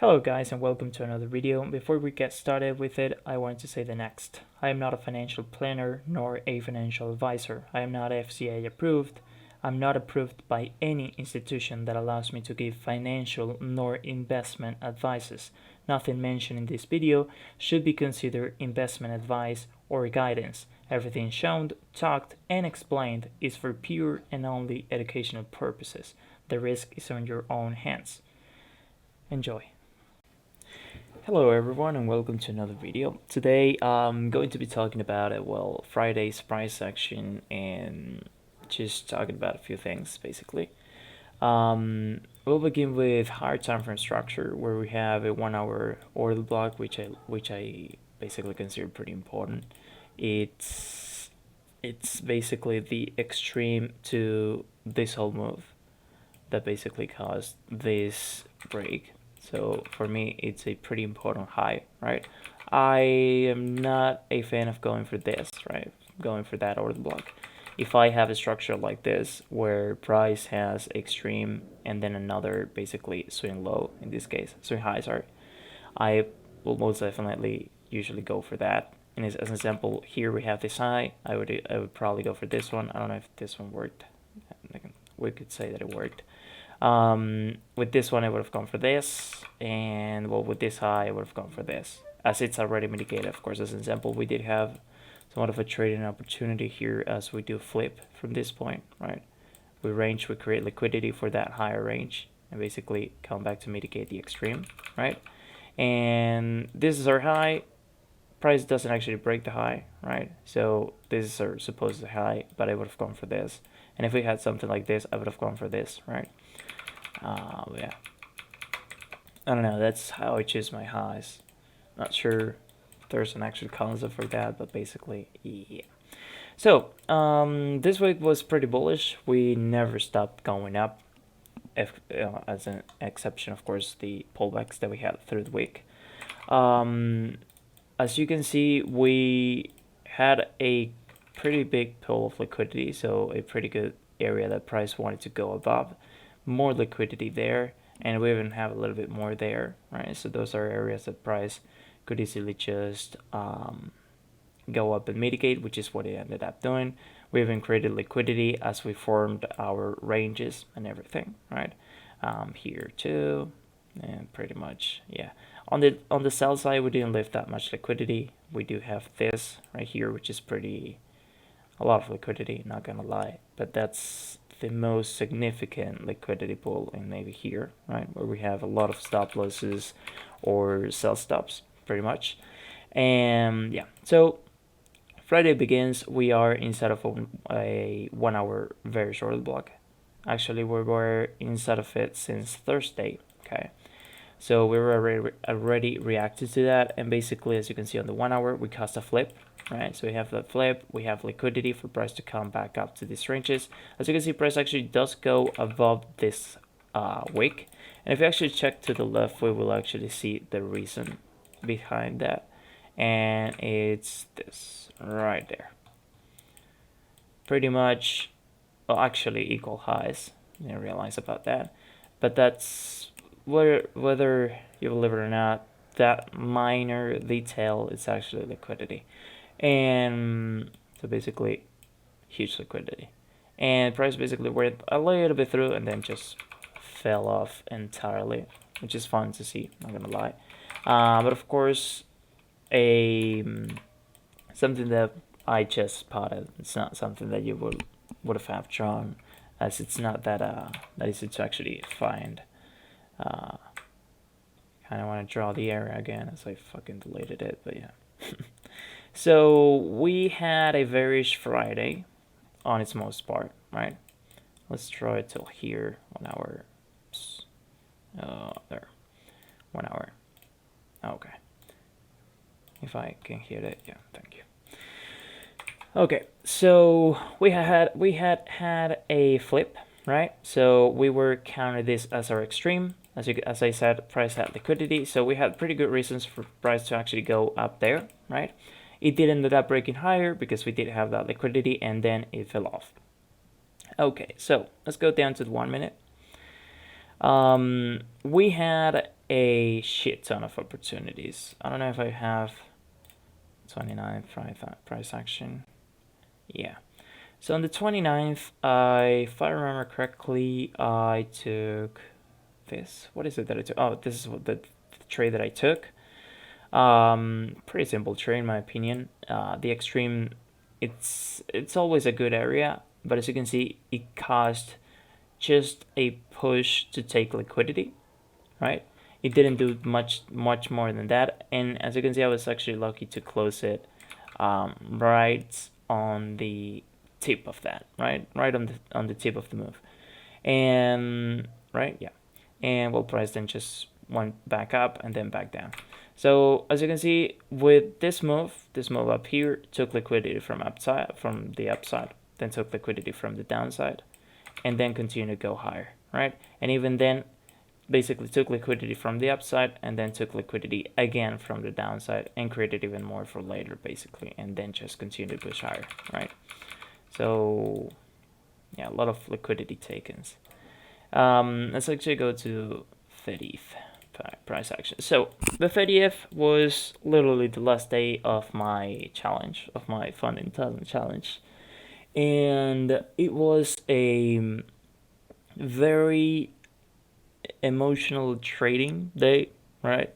Hello guys and welcome to another video. Before we get started with it, I want to say the next. I am not a financial planner nor a financial advisor. I am not FCA approved. I'm not approved by any institution that allows me to give financial nor investment advices. Nothing mentioned in this video should be considered investment advice or guidance. Everything shown, talked, and explained is for pure and only educational purposes. The risk is on your own hands. Enjoy. Hello everyone and welcome to another video. Today I'm going to be talking about Friday's price action and just talking about a few things basically. We'll begin with higher time frame structure where we have a 1 hour order block which I basically consider pretty important. It's basically the extreme to this whole move that basically caused this break. So for me, it's a pretty important high, right? I am not a fan of going for this, right? Going for that order block. If I have a structure like this where price has extreme and then another basically swing low, in this case, swing high, sorry, I will most definitely usually go for that. And as an example, here we have this high. I would probably go for this one. I don't know if this one worked. We could say that it worked. With this one I would have gone for this, and with this high I would have gone for this, as it's already mitigated. Of course, as an example, we did have somewhat of a trading opportunity here as we do flip from this point, right? We create liquidity for that higher range and basically come back to mitigate the extreme, right? And this is our high. Price doesn't actually break the high, right? So this is our supposed high, but I would have gone for this. And if we had something like this, I would have gone for this, right? Yeah, I don't know, that's how I choose my highs. Not sure if there's an actual concept for that, but basically, yeah. So this week was pretty bullish. We never stopped going up, as an exception, of course, the pullbacks that we had through the week. As you can see, we had a pretty big pool of liquidity, so a pretty good area that price wanted to go above. More liquidity there, and we even have a little bit more there, right? So those are areas that price could easily just go up and mitigate, which is what it ended up doing. We even created liquidity as we formed our ranges and everything, right? Here too, and pretty much, yeah. On the sell side, we didn't lift that much liquidity. We do have this right here, which is a lot of liquidity, not gonna lie, but that's the most significant liquidity pool in maybe here, right, where we have a lot of stop losses or sell stops pretty much. And yeah, so Friday begins. We are inside of a 1 hour very short block. Actually, we were inside of it since Thursday. Okay, so we were already reacted to that, and basically, as you can see on the 1 hour, we caused a flip, right? So we have the flip, we have liquidity for price to come back up to these ranges. As you can see, price actually does go above this wick, and if you actually check to the left, we will actually see the reason behind that, and it's this right there. Pretty much, well, actually equal highs. I didn't realize about that, but that's whether you believe it or not, that minor detail is actually liquidity. And so basically huge liquidity, and price basically went a little bit through and then just fell off entirely, which is fun to see, not gonna lie. But of course, something that I just spotted, it's not something that you would have drawn, as it's not that easy to actually find. Kind of want to draw the area again as I fucking deleted it, but yeah. So we had a bearish Friday on its most part, right? Let's draw it till here, 1 hour. There, 1 hour. Okay. If I can hit it, yeah, thank you. Okay, so we had a flip, right? So we were counting this as our extreme. As I said, price had liquidity, so we had pretty good reasons for price to actually go up there, right? It did end up breaking higher because we did have that liquidity, and then it fell off. Okay, so let's go down to the 1 minute. We had a shit ton of opportunities. I don't know if I have 29th price action. Yeah. So on the 29th, if I remember correctly, I took this. What is it that I took? Oh, this is what the trade that I took. Pretty simple trade in my opinion. The extreme, it's always a good area, but as you can see, it cost just a push to take liquidity, right? It didn't do much more than that, and as you can see, I was actually lucky to close it right on the tip of that, right on the tip of the move, and right, yeah, and well, price then just went back up and then back down. So as you can see, with this move up here took liquidity from the upside, then took liquidity from the downside, and then continued to go higher, right? And even then, basically took liquidity from the upside and then took liquidity again from the downside and created even more for later, basically, and then just continued to push higher, right? So yeah, a lot of liquidity takens. Let's actually go to 30th price action. So the 30th was literally the last day of my challenge, of my funding talent challenge, and it was a very emotional trading day, right?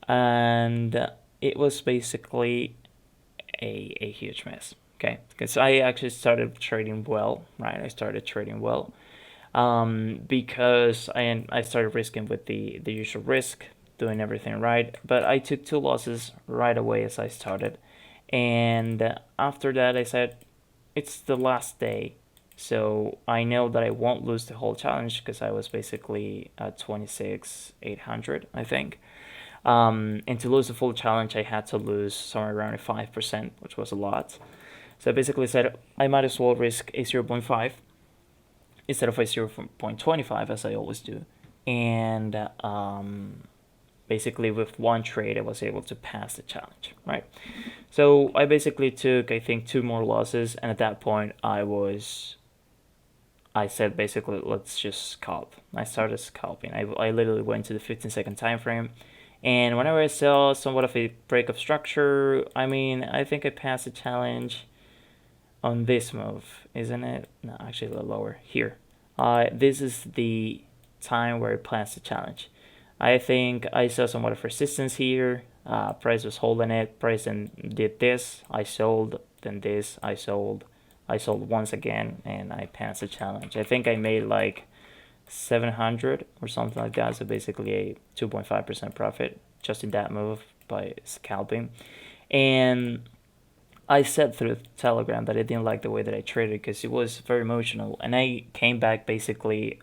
And it was basically a huge mess. Okay, because I actually started trading well, right? I started trading well, because I started risking with the usual risk, doing everything right. But I took 2 losses right away as I started, and after that I said, it's the last day, so I know that I won't lose the whole challenge because I was basically at 26,800, I think. And to lose the full challenge, I had to lose somewhere around 5%, which was a lot. So I basically said I might as well risk a 0.5 instead of a 0.25 as I always do. And basically with one trade, I was able to pass the challenge, right? So I basically took, I think, 2 more losses, and at that point I said basically, let's just scalp. I started scalping. I literally went to the 15-second time frame, and whenever I saw somewhat of a break of structure, I mean, I think I passed the challenge on this move, isn't it? No, actually a little lower here. This is the time where I passed the challenge. I think I saw somewhat of resistance here. Price was holding it. Price then did this. I sold. Then this. I sold. I sold once again, and I passed the challenge. I think I made like 700 or something like that. So basically a 2.5% profit just in that move by scalping. And I said through Telegram that I didn't like the way that I traded because it was very emotional. And I came back basically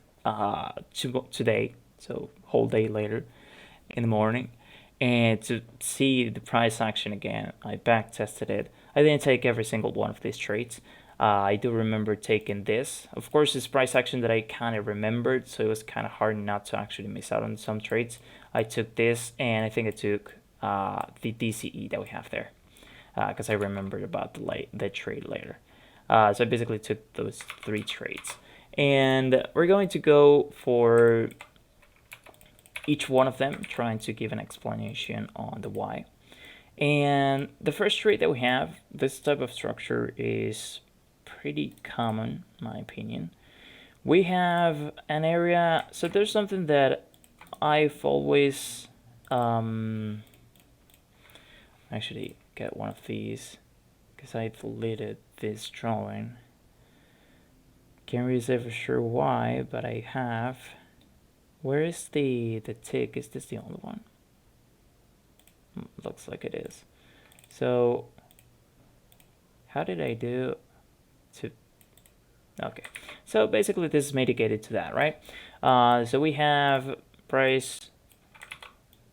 today, so whole day later in the morning, and to see the price action again. I back tested it. I didn't take every single one of these trades. I do remember taking this. Of course, it's price action that I kind of remembered, so it was kind of hard not to actually miss out on some trades. I took this, and I think I took the DCE that we have there, because I remembered about the trade later. So I basically took those 3 trades. And we're going to go for each one of them, trying to give an explanation on the why. And the first trade that we have, this type of structure is pretty common, in my opinion. We have an area, so there's something that I've always actually get one of these because I deleted this drawing. Can't really say for sure why, but I have. Where is the tick? Is this the only one? Looks like it is. So how did I do to... Okay, so basically this is mitigated to that, right? So we have price,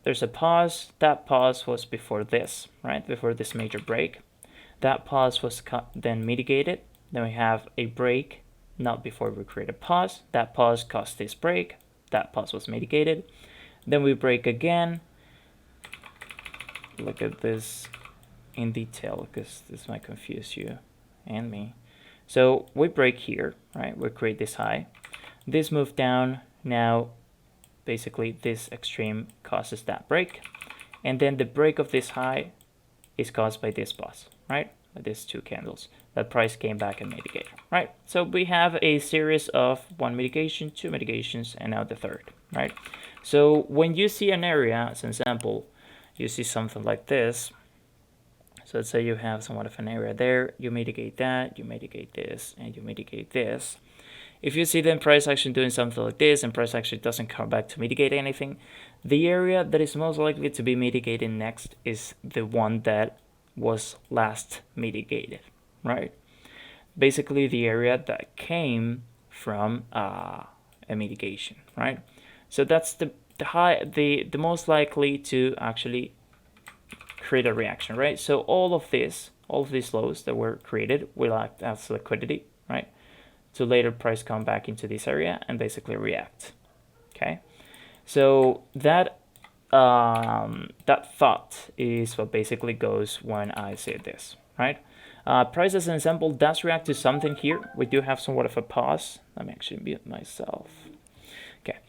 there's a pause. That pause was before this, right? Before this major break. That pause was then mitigated. Then we have a break, not before we create a pause. That pause caused this break. That pause was mitigated. Then we break again. Look at this in detail because this might confuse you and me. So we break here, right? We create this high. This move down. Now basically this extreme causes that break, and then the break of this high is caused by this pause, right? By these two candles. That price came back and mitigated, right? So we have a series of one mitigation, two mitigations, and now the third, right? So when you see an area, as an example, you see something like this. So let's say you have somewhat of an area there, you mitigate that, you mitigate this, and you mitigate this. If you see then price action doing something like this and price actually doesn't come back to mitigate anything, the area that is most likely to be mitigated next is the one that was last mitigated, right? Basically the area that came from a mitigation, right? So that's the most likely to actually create a reaction, right? So all of these lows that were created will act as liquidity, right? To later price come back into this area and basically react. Okay, so that that thought is what basically goes when I say this, right? Price as an example does react to something here. We do have somewhat of a pause. Let me actually mute myself. Okay.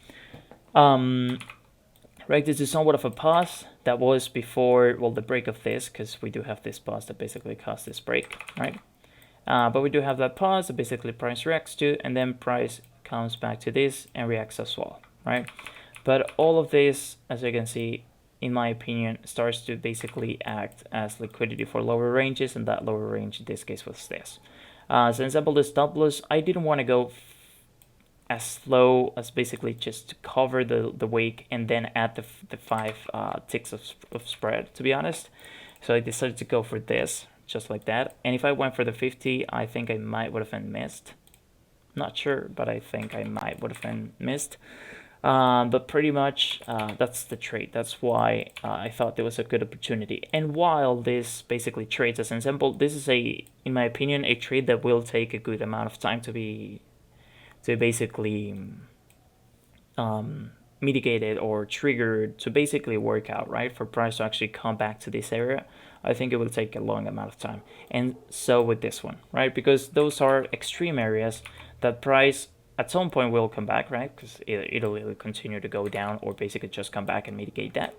Reacted to somewhat of a pause that was before, well, the break of this, because we do have this pause that basically caused this break, right? But we do have that pause that basically price reacts to, and then price comes back to this and reacts as well, right? But all of this, as you can see, in my opinion, starts to basically act as liquidity for lower ranges, and that lower range in this case was this. As an example, the stop loss, I didn't want to go as low as basically just to cover the wake and then add the 5 ticks of spread, to be honest. So I decided to go for this, just like that. And if I went for the 50, I think I might would have been missed. Not sure, but I think I might would have been missed. But pretty much that's the trade. That's why I thought there was a good opportunity. And while this basically trades as an example, this is in my opinion, a trade that will take a good amount of time to basically mitigated or triggered to basically work out, right? For price to actually come back to this area, I think it will take a long amount of time. And so with this one, right? Because those are extreme areas that price at some point will come back, right? Because it'll continue to go down or basically just come back and mitigate that.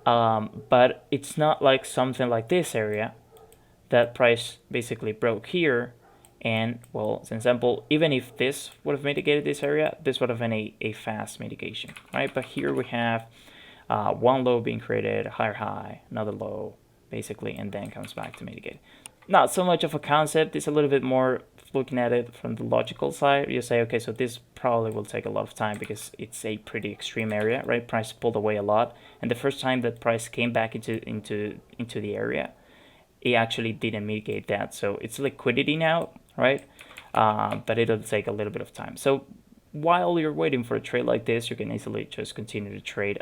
But it's not like something like this area that price basically broke here. And, well, as an example, even if this would have mitigated this area, this would have been a fast mitigation, right? But here we have one low being created, a higher high, another low, basically, and then comes back to mitigate. Not so much of a concept. It's a little bit more looking at it from the logical side. You say, okay, so this probably will take a lot of time because it's a pretty extreme area, right? Price pulled away a lot. And the first time that price came back into the area, it actually didn't mitigate that. So it's liquidity now, right? But it'll take a little bit of time. So while you're waiting for a trade like this, you can easily just continue to trade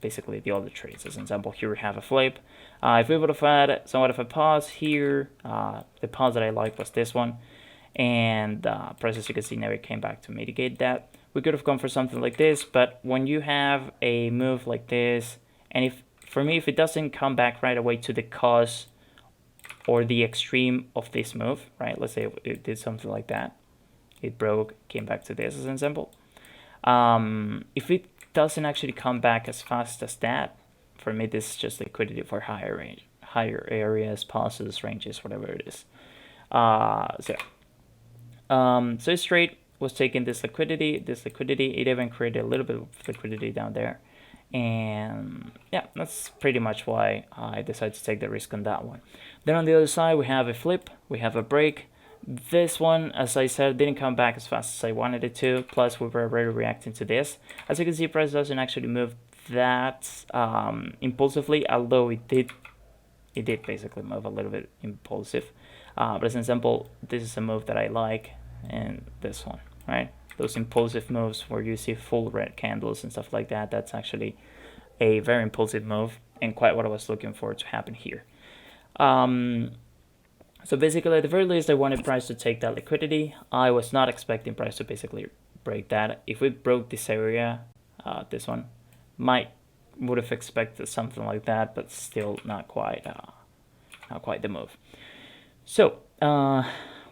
basically the other trades. As an example, here we have a flip. If we would have had somewhat of a pause here, the pause that I liked was this one. And price, as you can see, never came back to mitigate that. We could have gone for something like this, but when you have a move like this, and for me, if it doesn't come back right away to the cause or the extreme of this move, right? Let's say it did something like that. It broke, came back to this as an example. If it doesn't actually come back as fast as that, for me, this is just liquidity for higher areas, pauses, ranges, whatever it is. So this trade was taking this liquidity, it even created a little bit of liquidity down there. And yeah, that's pretty much why I decided to take the risk on that one. Then on the other side, we have a flip, we have a break. This one, as I said, didn't come back as fast as I wanted it to. Plus, we were already reacting to this. As you can see, price doesn't actually move that impulsively, although it did basically move a little bit impulsive. But as an example, this is a move that I like, and this one, right? Those impulsive moves where you see full red candles and stuff like that, that's actually a very impulsive move and quite what I was looking for to happen here. So basically, at the very least, I wanted price to take that liquidity. I was not expecting price to basically break that. If we broke this area, this one, would have expected something like that, but still not quite the move. So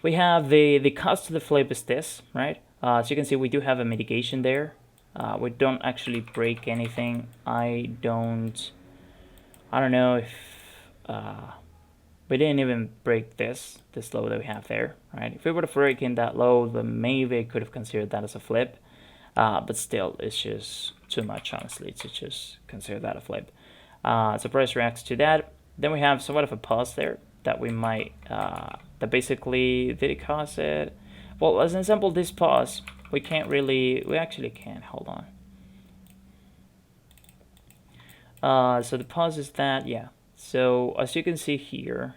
we have the cost of the flip is this, right? So you can see we do have a mitigation there, We don't actually break anything. I don't know if we didn't even break this low that we have there, right? If we would have broken that low, then maybe I could have considered that as a flip. But still, it's just too much, honestly, to just consider that a flip. So price reacts to that. Then we have somewhat of a pause there that we might, that basically, did it cause it? Well, as an example, this pause, we actually can't, hold on. So the pause is that, yeah. So as you can see here,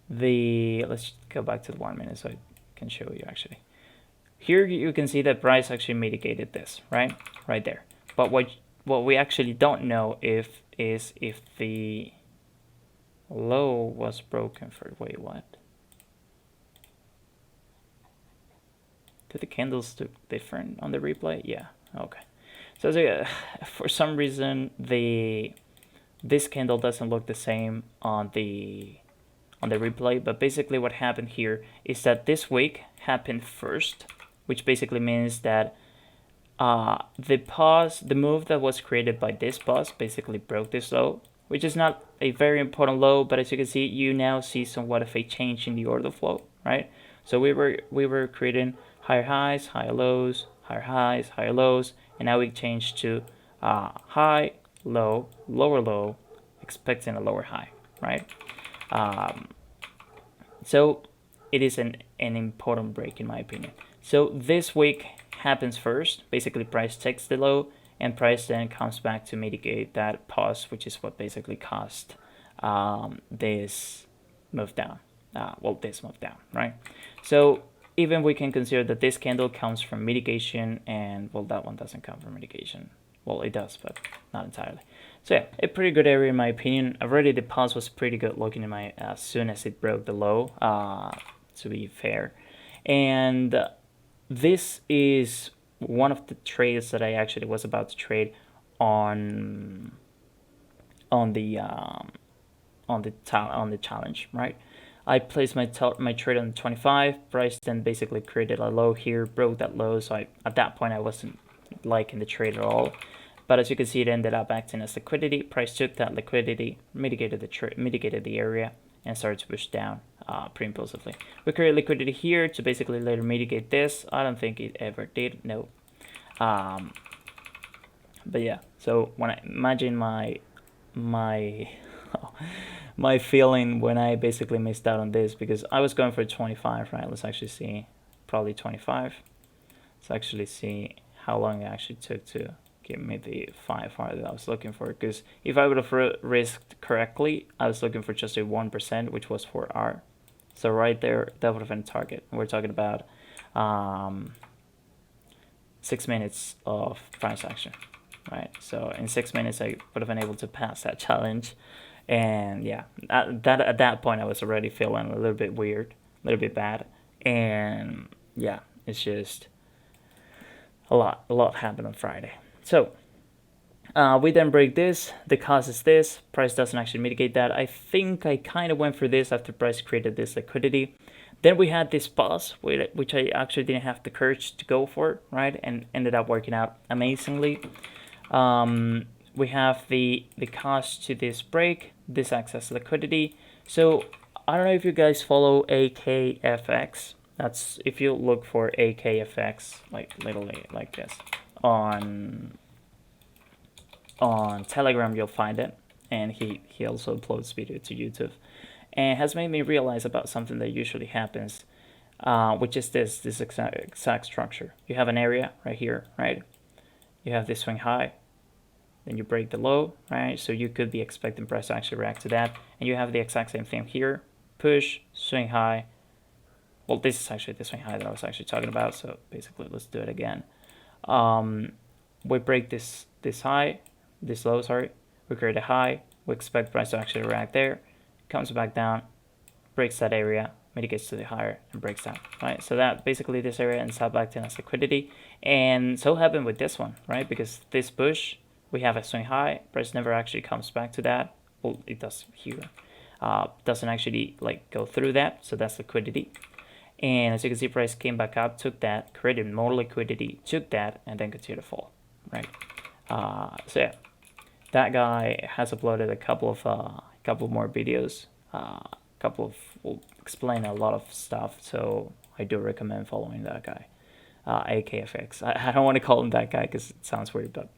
let's go back to the 1 minute so I can show you actually. Here you can see that price actually mitigated this, right? Right there. But what we actually don't know is if the low was broken for, wait, what? Did the candles look different on the replay? Yeah, okay. So for some reason this candle doesn't look the same on the replay, but basically what happened here is that this wick happened first, which basically means that the move that was created by this pause basically broke this low, which is not a very important low, but as you can see, you now see somewhat of a change in the order flow, right? So we were creating higher highs, higher lows, higher highs, higher lows, and now we changed to high, low, lower low, expecting a lower high, right? So it is an important break in my opinion. So this wick happens first. Basically, price takes the low, and price then comes back to mitigate that pause, which is what basically caused this move down. This move down, right? So even we can consider that this candle comes from mitigation, and well, that one doesn't come from mitigation. Well, it does, but not entirely. So yeah, a pretty good area in my opinion. Already the pause was pretty good looking in my as soon as it broke the low, to be fair. And this is one of the trades that I actually was about to trade on the challenge, right? I placed my trade on 25. Price then basically created a low here, broke that low. So at that point I wasn't liking the trade at all. But as you can see, it ended up acting as liquidity. Price took that liquidity, mitigated the area, and started to push down pretty impulsively. We created liquidity here to basically later mitigate this. I don't think it ever did, no. But yeah, so when I imagine my my feeling when I basically missed out on this, because I was going for 25, right? Let's actually see, probably 25. Let's actually see how long it actually took to give me the 5R that I was looking for. Because if I would have risked correctly, I was looking for just a 1%, which was 4R. So right there, that would have been a target. We're talking about 6 minutes of price action, right? So in 6 minutes, I would have been able to pass that challenge. And yeah, at that point, I was already feeling a little bit weird, a little bit bad. And yeah, it's just a lot happened on Friday. So we then break this. The cause is this. Price doesn't actually mitigate that. I think I kind of went for this after price created this liquidity. Then we had this pause, which I actually didn't have the courage to go for, right? And ended up working out amazingly. We have the cost to this break. This acts as liquidity. So I don't know if you guys follow AKFX. That's if you look for AKFX, like literally like this on Telegram, you'll find it, and he also uploads video to YouTube, and has made me realize about something that usually happens, which is this exact structure. You have an area right here, right? You have this swing high, then you break the low, right? So you could be expecting price to actually react to that, and you have the exact same thing here: push, swing high. Well, this is actually the swing high that I was actually talking about. So basically, let's do it again. We break this high, this low, sorry. We create a high. We expect price to actually react there. Comes back down, breaks that area, mitigates to the higher, and breaks down, right? So that basically this area ends up acting as liquidity. And so happened with this one, right? Because this push, we have a swing high. Price never actually comes back to that. Well, it does here. Doesn't actually like go through that. So that's liquidity. And as you can see, price came back up, took that, created more liquidity, took that, and then continued to fall, right? So yeah, that guy has uploaded a couple more videos, will explain a lot of stuff. So I do recommend following that guy, AKFX. I don't want to call him that guy because it sounds weird, but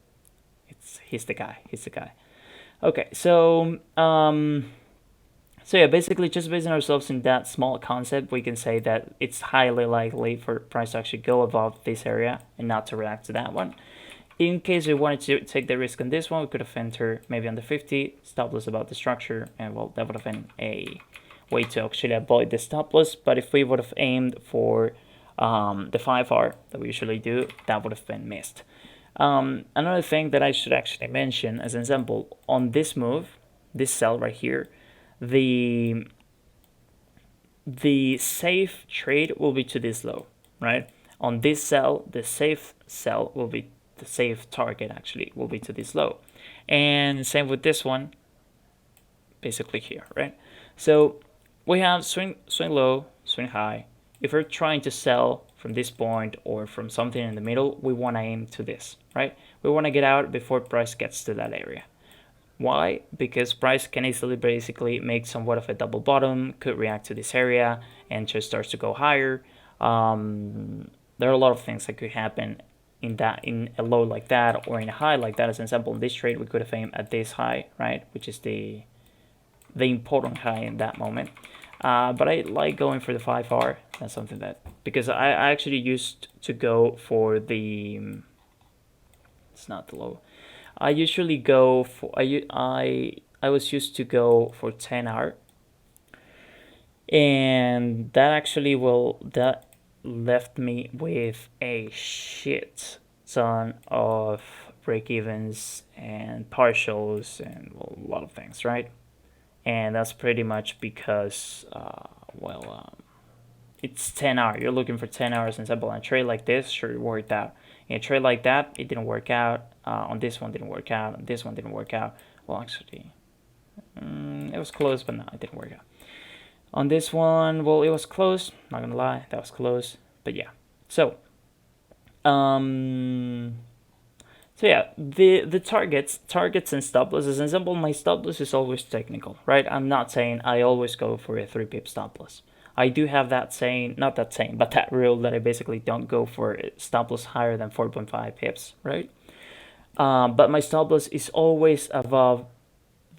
he's the guy. He's the guy. Okay, so so yeah, basically just basing ourselves in that small concept, we can say that it's highly likely for price to actually go above this area and not to react to that one. In case we wanted to take the risk on this one, we could have entered maybe on the 50, stop loss about the structure, and well, that would have been a way to actually avoid the stop loss. But if we would have aimed for the 5R that we usually do, that would have been missed. Another thing that I should actually mention as an example, on this move, this sell right here, the safe trade will be to this low, right? On this sell, the safe sell will be, the safe target actually will be to this low. And same with this one, basically here, right? So we have swing low, swing high. If we're trying to sell from this point or from something in the middle, we want to aim to this, right? We want to get out before price gets to that area. Why? Because price can easily basically make somewhat of a double bottom, could react to this area, and just starts to go higher. There are a lot of things that could happen in a low like that or in a high like that. As an example, in this trade, we could have aimed at this high, right, which is the important high in that moment. But I like going for the 5R. That's something that, because I actually used to go for the, it's not the low. I usually go for, I was used to go for 10R. And that actually that left me with a shit ton of break-evens and partials and well, a lot of things, right? And that's pretty much because, it's 10R. You're looking for 10 hours. In example, on a trade like this, sure, it worked out. In a trade like that, it didn't work out. On this one, didn't work out. On this one, didn't work out. Well, actually, it was close, but no, it didn't work out. On this one, well, it was close. Not gonna lie, that was close. But yeah, so yeah, the targets and stop loss. As an example, my stop loss is always technical, right? I'm not saying I always go for a 3-pip stop loss. I do have that saying, not that saying, but that rule that I basically don't go for stop loss higher than 4.5 pips, right? But my stop loss is always above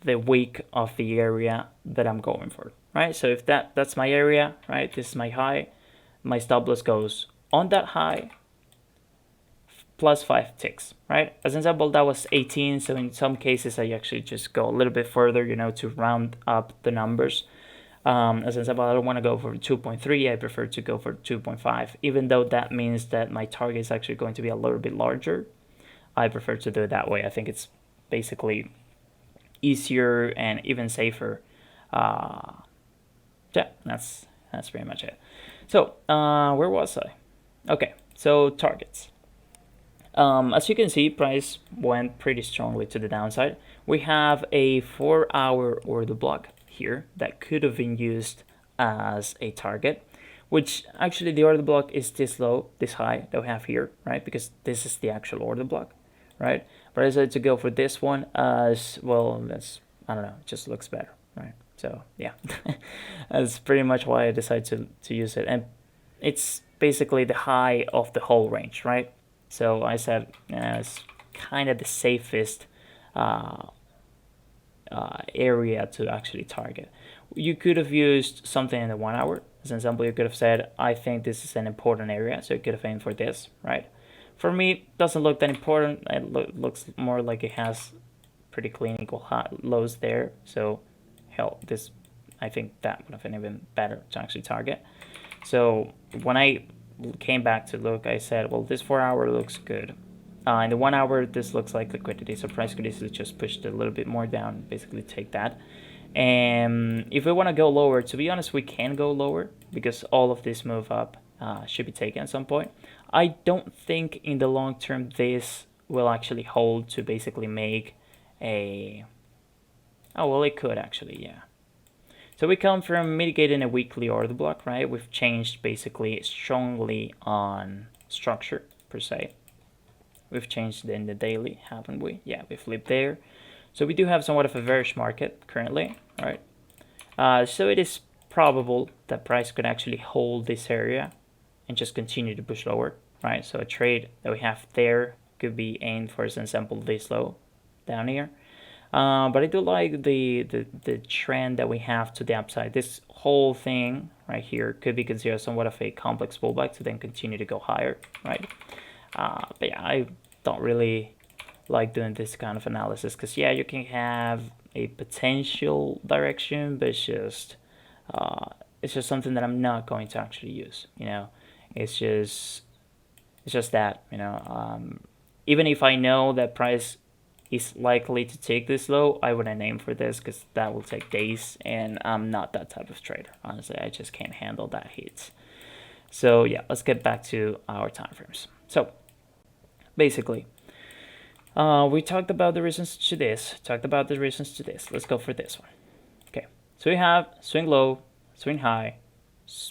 the wick of the area that I'm going for, right? So if that's my area, right? This is my high. My stop loss goes on that high plus 5 ticks, right? As an example, that was 18. So in some cases, I actually just go a little bit further, to round up the numbers. As an example, I don't want to go for 2.3. I prefer to go for 2.5, even though that means that my target is actually going to be a little bit larger. I prefer to do it that way. I think it's basically easier and even safer. Yeah, that's pretty much it. So where was I? Okay, so targets. As you can see, price went pretty strongly to the downside. We have a 4-hour order block here that could have been used as a target, which actually the order block is this low, this high that we have here, right? Because this is the actual order block, right? But I decided to go for this one as well. That's, I don't know, it just looks better, right? So yeah, that's pretty much why I decided to use it. And it's basically the high of the whole range, right? So I said it's kind of the safest area to actually target. You could have used something in the 1 hour. As an example, you could have said, I think this is an important area, so you could have aimed for this, right? For me, it doesn't look that important. It looks more like it has pretty clean equal high lows there. So hell, this, I think that would have been even better to actually target. So when I came back to look, I said, well, this 4 hour looks good. In the 1 hour, this looks like liquidity, so price could easily just push it a little bit more down, basically take that. And if we want to go lower, to be honest, we can go lower because all of this move up should be taken at some point. I don't think in the long term this will actually hold to basically make a... Oh, well, it could actually, yeah. So we come from mitigating a weekly order block, right? We've changed basically strongly on structure per se. We've changed in the daily, haven't we? Yeah, we flipped there. So we do have somewhat of a bearish market currently, right? So it is probable that price could actually hold this area and just continue to push lower, right? So a trade that we have there could be aimed for, as an example, this low down here. But I do like the trend that we have to the upside. This whole thing right here could be considered somewhat of a complex pullback to then continue to go higher, right? But yeah, I don't really like doing this kind of analysis because yeah, you can have a potential direction, but it's just something that I'm not going to actually use. You know, it's just that, you know, even if I know that price is likely to take this low, I wouldn't aim for this because that will take days, and I'm not that type of trader. Honestly, I just can't handle that heat. So yeah, let's get back to our time frames. So basically, we talked about the reasons to this, Let's go for this one. Okay, so we have swing low, swing high,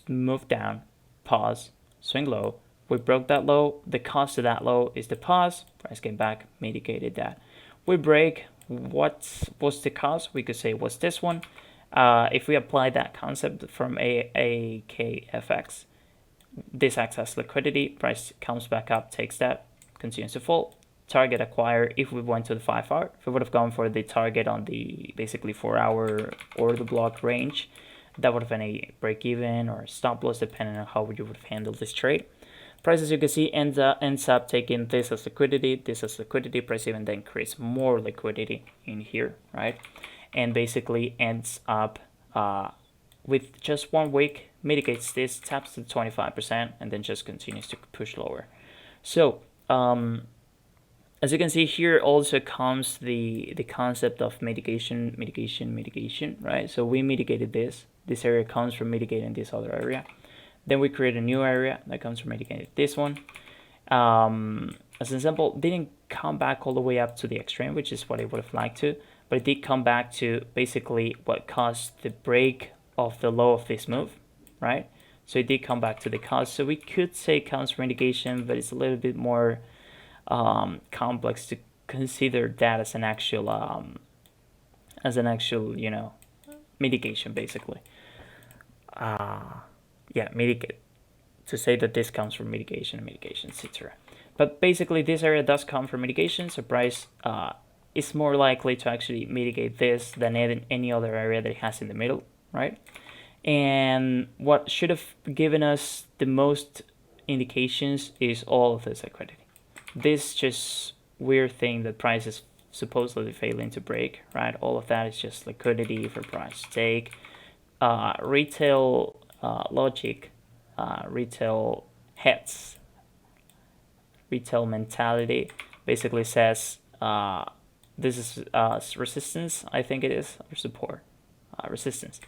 move down, pause, swing low. We broke that low. The cost of that low is the pause. Price came back, mitigated that. We break. What was the cost? We could say was this one. If we apply that concept from AKFX, this acts as liquidity. Price comes back up, takes that, continues to fall. Target acquire. If we went to the 5 hour, if we would have gone for the target on the basically 4 hour order block range, that would have been a break even or stop loss depending on how you would have handled this trade. Price, as you can see, ends up taking this as liquidity, Price even then creates more liquidity in here, right? And basically ends up with just 1 wick, mitigates this, taps to 25%, and then just continues to push lower. So as you can see here, also comes the concept of mitigation, right? So we mitigated this. This area comes from mitigating this other area. Then we create a new area that comes from mitigating this one. As an example, didn't come back all the way up to the extreme, which is what I would have liked to, but it did come back to basically what caused the break of the low of this move, right? So it did come back to the cost. So we could say counts for mitigation, but it's a little bit more complex to consider that as an actual you know, mitigation basically. Yeah, mitigate, to say that this comes from mitigation, etc. But basically this area does come from mitigation, so price is more likely to actually mitigate this than any other area that it has in the middle, right? And what should have given us the most indications is all of this liquidity. This just weird thing that price is supposedly failing to break, right? All of that is just liquidity for price to take. Retail logic, retail heads, retail mentality basically says this is resistance, I think it is, or support, resistance,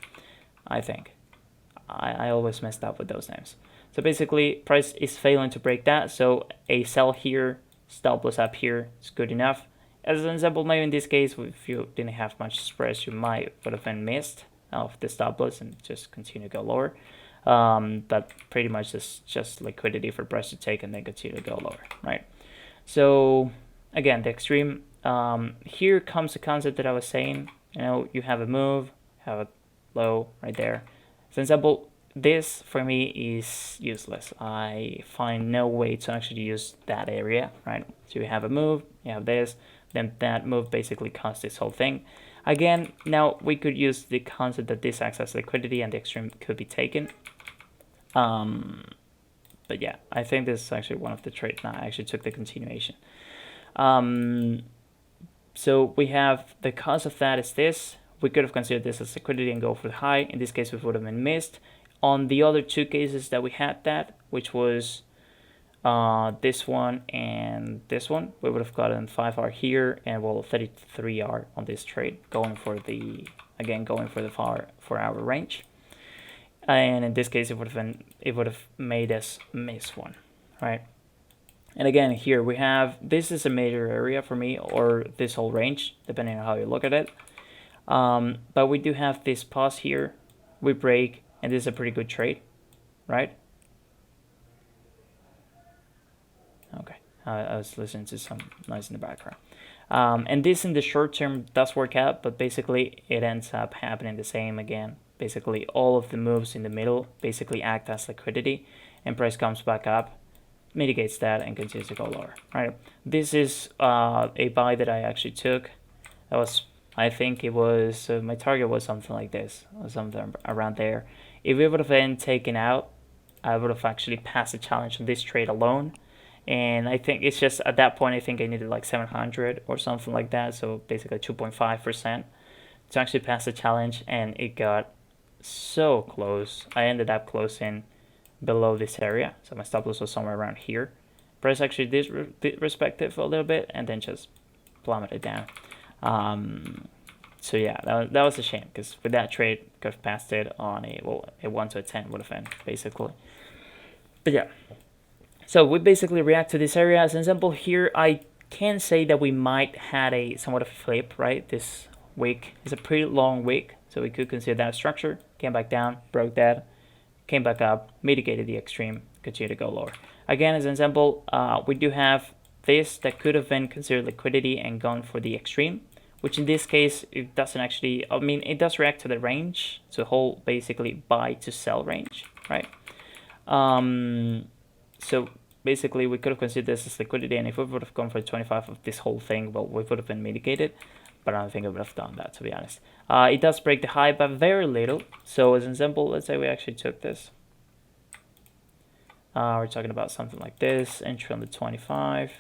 I think. I always messed up with those names. So basically price is failing to break that, so a sell here, stop loss up here is good enough. As an example, maybe in this case, if you didn't have much spreads, you might would have been missed of the stop loss and just continue to go lower. But pretty much it's just liquidity for price to take and then continue to go lower, right? So again, the extreme, here comes the concept that I was saying. You know, you have a move, have a low right there. For example, this for me is useless. I find no way to actually use that area, right? So you have a move, you have this, then that move basically caused this whole thing. Again, now we could use the concept that this acts as liquidity and the extreme could be taken. But yeah, I think this is actually one of the trades. Now I actually took the continuation. So we have the cause of that is this. We could have considered this as liquidity and go for the high. In this case, we would have been missed. On the other two cases that we had that, which was this one and this one, we would have gotten 5R here and well 33R on this trade, going for the 4-hour range. And in this case, it would have made us miss one, right? And again, here we have, this is a major area for me, or this whole range, depending on how you look at it. But we do have this pause here, we break, and this is a pretty good trade, right? Okay, I was listening to some noise in the background. And this in the short term does work out, but basically it ends up happening the same again. Basically all of the moves in the middle basically act as liquidity, and price comes back up, mitigates that, and continues to go lower, right? This is a buy that I actually took. That was, I think it was, my target was something like this, or something around there. If it would have been taken out, I would have actually passed the challenge on this trade alone. And I think it's just at that point, I think I needed like 700 or something like that. So basically 2.5% to actually pass the challenge. And it got so close. I ended up closing below this area. So my stop loss was somewhere around here. Price actually did respective a little bit and then just plummeted down. So yeah, that was a shame because with that trade, could have passed it on a 1 to a 10 would have been basically. But yeah. So we basically react to this area. As an example here, I can say that we might had a somewhat of a flip, right? This wick is a pretty long wick, so we could consider that a structure. Came back down, broke that, came back up, mitigated the extreme, continued to go lower. Again, as an example, we do have this that could have been considered liquidity and gone for the extreme, which in this case, it doesn't actually, I mean, it does react to the range, to the whole basically buy to sell range, right? So basically, we could have considered this as liquidity, and if we would have gone for 25 of this whole thing, well, we would have been mitigated, but I don't think I would have done that, to be honest. It does break the high, but very little. So as an example, let's say we actually took this. We're talking about something like this, entry on the 25.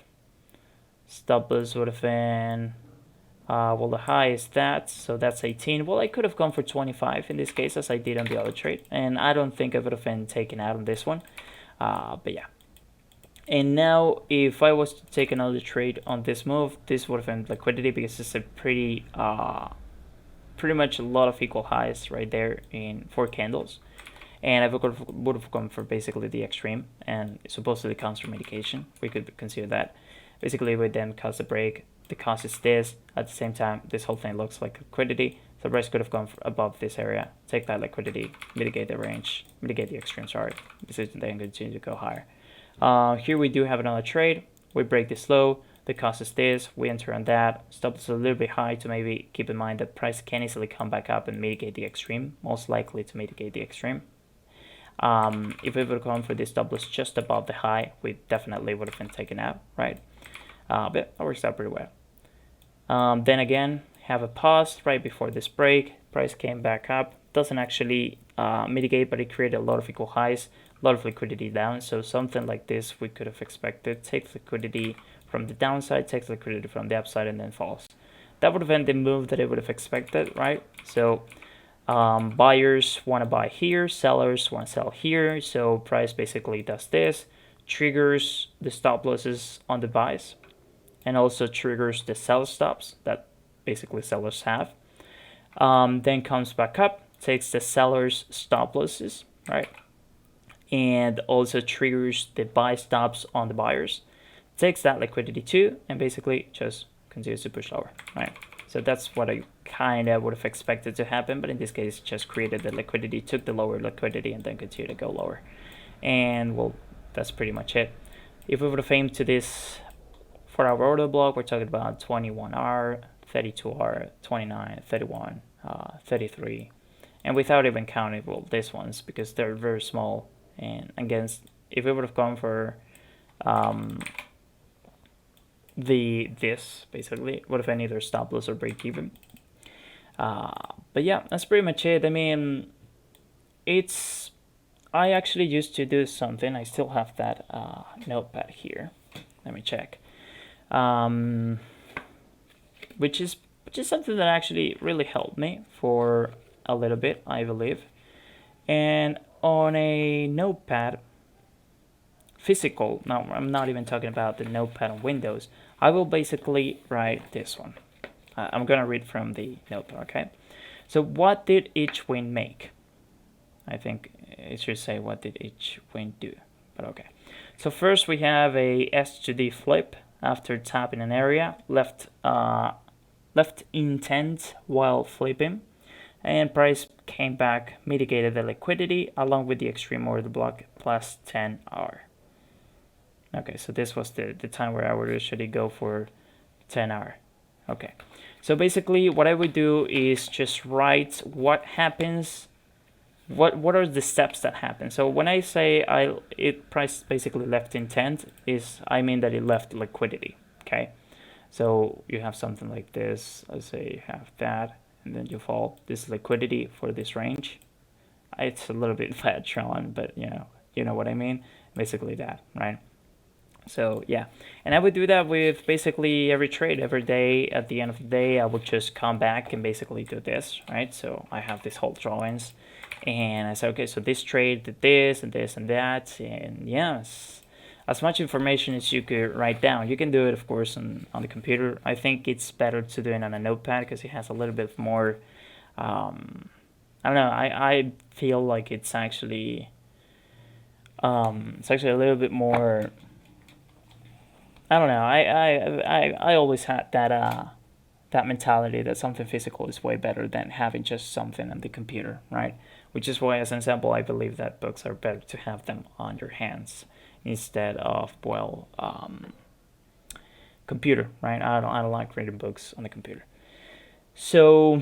Stop loss would have been, well, the high is that, so that's 18. Well, I could have gone for 25 in this case, as I did on the other trade, and I don't think I would have been taken out on this one. But yeah. And now if I was to take another trade on this move, this would have been liquidity because it's a pretty much a lot of equal highs right there in 4 candles. And I would have gone for basically the extreme, and supposedly counts for mitigation. We could consider that. Basically, we then cause the break. The cause is this. At the same time, this whole thing looks like liquidity. The price could have gone above this area, take that liquidity, mitigate the range, mitigate the extreme, sorry. This is then continue to go higher. Here we do have another trade. We break this low. The cost is this. We enter on that. Stop is a little bit high to maybe keep in mind that price can easily come back up and mitigate the extreme. Most likely to mitigate the extreme. If we would have gone for this stop loss just above the high, we definitely would have been taken out, right? But that works out pretty well. Then again, have a pause right before this break. Price came back up. Doesn't actually mitigate, but it created a lot of equal highs, a lot of liquidity down. So something like this we could have expected. Takes liquidity from the downside, takes liquidity from the upside, and then falls. That would have been the move that I would have expected, right? So buyers want to buy here, sellers want to sell here. So price basically does this, triggers the stop losses on the buys, and also triggers the sell stops that basically sellers have. Then comes back up, takes the seller's stop losses, right? And also triggers the buy stops on the buyers. Takes that liquidity too, and basically just continues to push lower, right? So that's what I kind of would have expected to happen, but in this case, just created the liquidity, took the lower liquidity, and then continued to go lower. And well, that's pretty much it. If we would have aimed to this 4-hour order block, we're talking about 21R, 32R, 29, 31, 33, and without even counting well these ones because they're very small. And against, if we would have gone for this basically would have been either stop loss or break even. But yeah, that's pretty much it. I mean, I actually used to do something. I still have that notepad here. Let me check. Which is something that actually really helped me for a little bit, I believe. And on a notepad, physical, now I'm not even talking about the notepad on Windows, I will basically write this one. I'm going to read from the notepad, okay? So what did each win make? I think it should say what did each win do, but okay. So first we have a S to D flip after tapping an area, left intent while flipping. and price came back, mitigated the liquidity along with the extreme order block plus 10 hour. Okay, so this was the time where I would usually go for 10 hour. Okay, so basically what I would do is just write what happens, what are the steps that happen. So when I say price basically left intent, is I mean that it left liquidity. Okay, so you have something like this. Let's say you have that, and then you fall this liquidity for this range. It's a little bit flat drawn, but you know what I mean. Basically that, right? So yeah, and I would do that with basically every trade, every day. At the end of the day, I would just come back and basically do this, right? So I have this whole drawings, and I said, okay, so this trade did this and this and that, and yes, as much information as you could write down. You can do it, of course, on the computer. I think it's better to do it on a notepad because it has a little bit more. I don't know. I feel like it's actually a little bit more. I don't know. I always had that mentality that something physical is way better than having just something on the computer, right? Which is why, as an example, I believe that books are better to have them on your hands instead of computer, right? I don't like reading books on the computer. So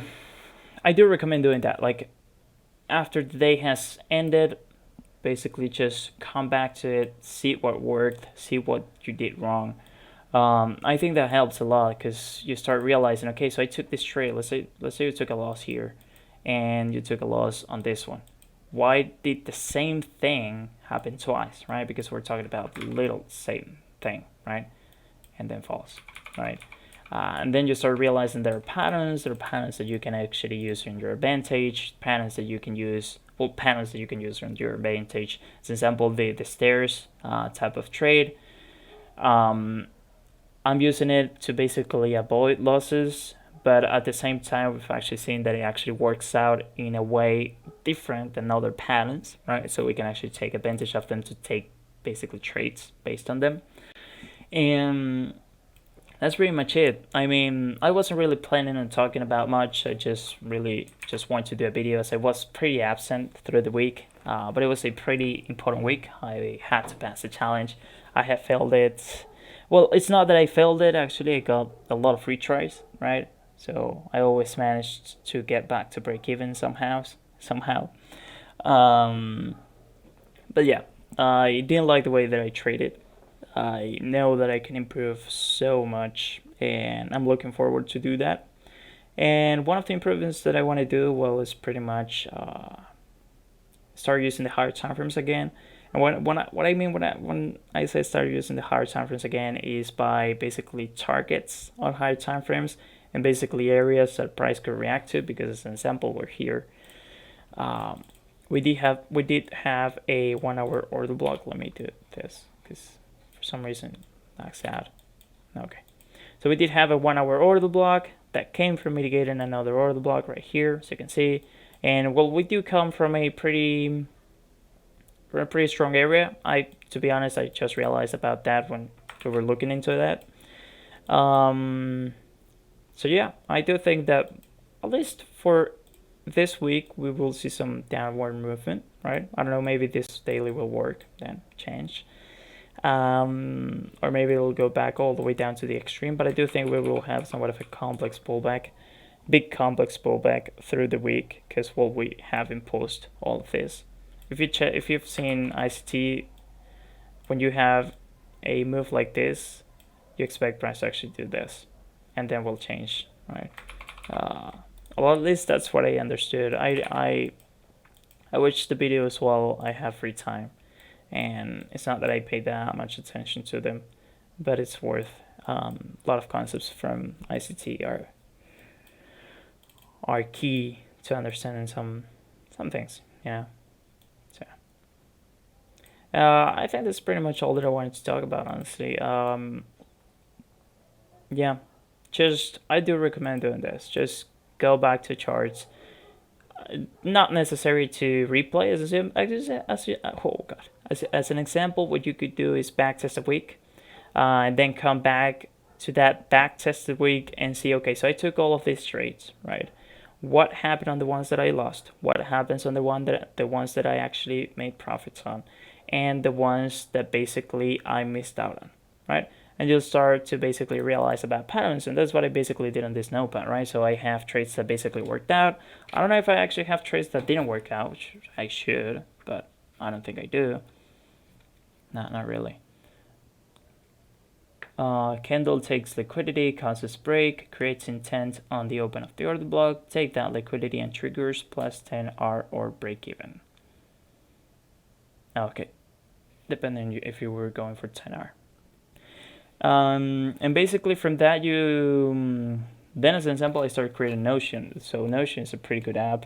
I do recommend doing that. Like after the day has ended, basically just come back to it, see what worked, see what you did wrong. I think that helps a lot because you start realizing, okay, so I took this trade. Let's say you took a loss here, and you took a loss on this one. Why did the same thing happen twice, right? Because we're talking about the little same thing, right? And then false, right? And then you start realizing there are patterns that you can actually use in your advantage, patterns that you can use in your advantage. As an example, the stairs type of trade. I'm using it to basically avoid losses, but at the same time, we've actually seen that it actually works out in a way different than other patterns, right? So we can actually take advantage of them to take basically trades based on them. And that's pretty much it. I mean, I wasn't really planning on talking about much. I just wanted to do a video as I was pretty absent through the week. But it was a pretty important week. I had to pass the challenge. I have failed it. Well, it's not that I failed it. Actually, I got a lot of retries, right? So I always managed to get back to break even somehow. But yeah, I didn't like the way that I traded. I know that I can improve so much, and I'm looking forward to do that. And one of the improvements that I want to do, well, is pretty much start using the higher time frames again. And what I mean when I say start using the higher time frames again is by basically targets on higher time frames and basically areas that price could react to. Because as an example, we're here. We did have a 1 hour order block. Let me do this because for some reason maxed out. Okay, so we did have a 1 hour order block that came from mitigating another order block right here, so you can see. And well, we do come from a pretty strong area. To be honest, I just realized about that when we were looking into that. So yeah, I do think that at least for this week we will see some downward movement, right? I don't know, maybe this daily will work, then change. Or maybe it'll go back all the way down to the extreme, but I do think we will have somewhat of a complex pullback, big complex pullback through the week, because we have imposed all of this. If you've seen ICT, when you have a move like this, you expect price to actually do this, and then will change, right? Well, at least that's what I understood. I watched the videos while I have free time, and it's not that I pay that much attention to them, but it's worth. A lot of concepts from ICT are key to understanding some things, yeah. So I think that's pretty much all that I wanted to talk about, honestly. Yeah, just I do recommend doing this. Just go back to charts. Not necessary to replay as an example. What you could do is backtest a week, and then come back to that backtested week and see. Okay, so I took all of these trades, right? what happened on the ones that I lost, what happens on the ones that I actually made profits on, and the ones that basically I missed out on, right? And you'll start to basically realize about patterns, and that's what I basically did on this notepad, right? So I have trades that basically worked out. I don't know if I actually have trades that didn't work out, which I should, but I don't think I do. Not really. Candle takes liquidity, causes break, creates intent on the open of the order block, take that liquidity and triggers plus 10R or break even. Okay, depending if you were going for 10R. And basically from that then as an example, I started creating Notion. So Notion is a pretty good app.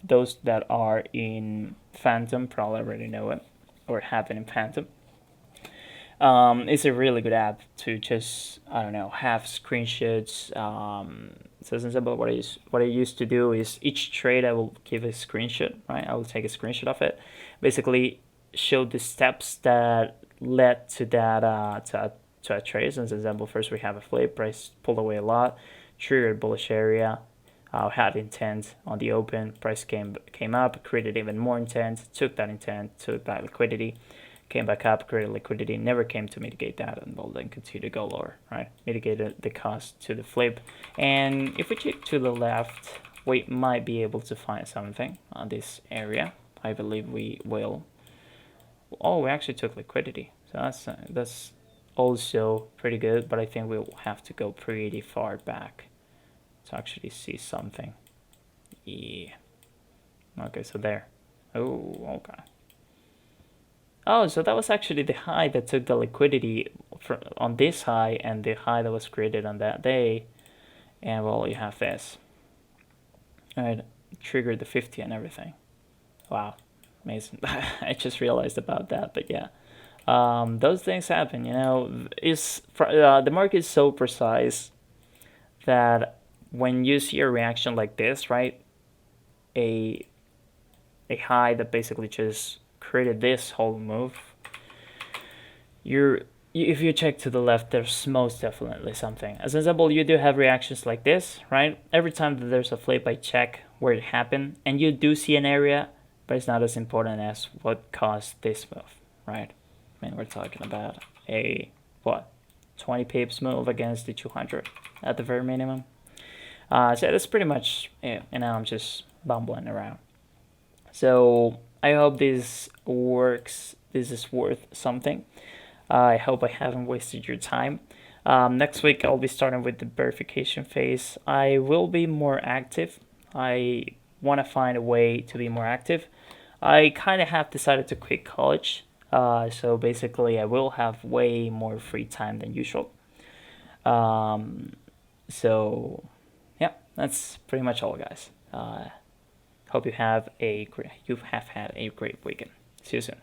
Those that are in Phantom probably already know it or have it in Phantom. It's a really good app to just, I don't know, have screenshots. So as an example, what I used to do is each trade I will give a screenshot, right? I will take a screenshot of it, basically show the steps that led to that to a trade. So as an example, first we have a flip, price pulled away a lot, triggered bullish area, had intent on the open, price came up, created even more intent, took that liquidity, came back up, created liquidity, never came to mitigate that, and will then continue to go lower, right? Mitigated the cost to the flip. And if we check to the left, we might be able to find something on this area. I believe we will. Oh, we actually took liquidity, so that's also pretty good, but I think we'll have to go pretty far back to actually see something. Yeah. Okay, so there. Oh, okay. Oh, so that was actually the high that took the liquidity on this high and the high that was created on that day. And well, you have this. All right, triggered the 50 and everything. Wow, amazing. I just realized about that, but yeah. Those things happen, you know. The market is so precise that when you see a reaction like this, right, a high that basically just created this whole move, if you check to the left, there's most definitely something. As an example, you do have reactions like this, right? Every time that there's a flip, I check where it happened, and you do see an area, but it's not as important as what caused this move, right? I mean, we're talking about a, 20 pips move against the 200 at the very minimum. So that's pretty much it, and now I'm just bumbling around. So I hope this works. This is worth something. I hope I haven't wasted your time. Next week I'll be starting with the verification phase. I will be more active. I want to find a way to be more active. I kind of have decided to quit college. So basically I will have way more free time than usual. So yeah, that's pretty much all, guys. Hope you have had a great weekend. See you soon.